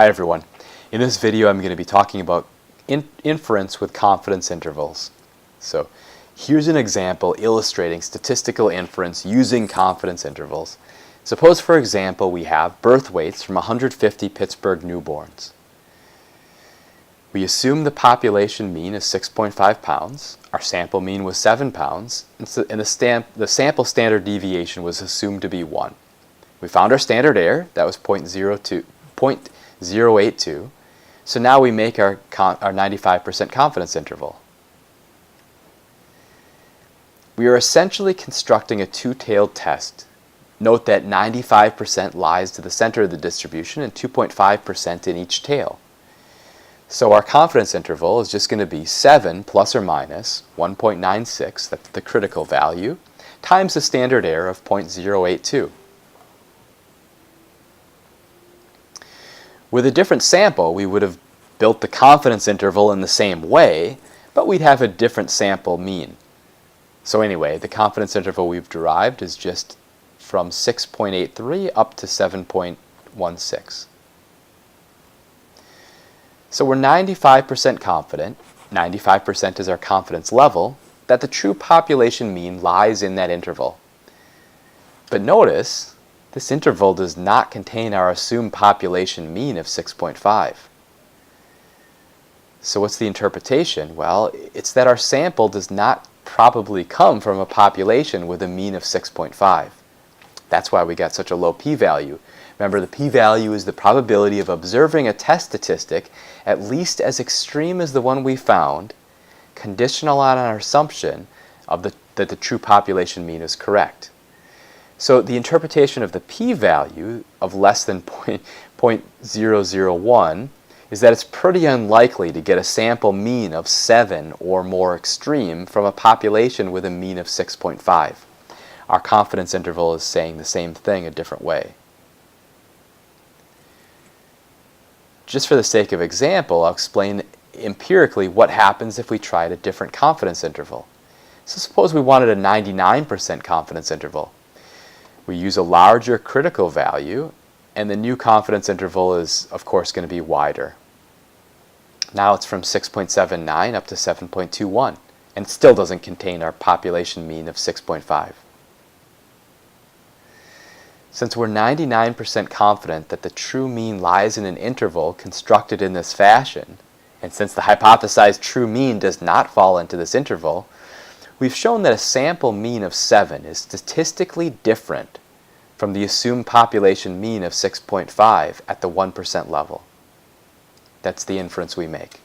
Hi everyone. In this video I'm going to be talking about inference with confidence intervals. So here's an example illustrating statistical inference using confidence intervals. Suppose, for example, we have birth weights from 150 Pittsburgh newborns. We assume the population mean is 6.5 pounds, our sample mean was 7 pounds, and the sample standard deviation was assumed to be 1. We found our standard error, that was 0.082, so now we make our 95% confidence interval. We are essentially constructing a two-tailed test. Note that 95% lies to the center of the distribution and 2.5% in each tail. So our confidence interval is just going to be 7 plus or minus 1.96, that's the critical value, times the standard error of 0.082. With a different sample, we would have built the confidence interval in the same way, but we'd have a different sample mean. So anyway, the confidence interval we've derived is just from 6.83 up to 7.16. So we're 95% confident, 95% is our confidence level, that the true population mean lies in that interval. But notice, this interval does not contain our assumed population mean of 6.5. So what's the interpretation? Well, it's that our sample does not probably come from a population with a mean of 6.5. That's why we got such a low p-value. Remember, the p-value is the probability of observing a test statistic at least as extreme as the one we found, conditional on our assumption that the true population mean is correct. So the interpretation of the p-value of less than 0.001 is that it's pretty unlikely to get a sample mean of 7 or more extreme from a population with a mean of 6.5. Our confidence interval is saying the same thing a different way. Just for the sake of example, I'll explain empirically what happens if we tried a different confidence interval. So suppose we wanted a 99% confidence interval. We use a larger critical value, and the new confidence interval is, of course, going to be wider. Now it's from 6.79 up to 7.21, and it still doesn't contain our population mean of 6.5. Since we're 99% confident that the true mean lies in an interval constructed in this fashion, and since the hypothesized true mean does not fall into this interval, we've shown that a sample mean of 7 is statistically different from the assumed population mean of 6.5 at the 1% level. That's the inference we make.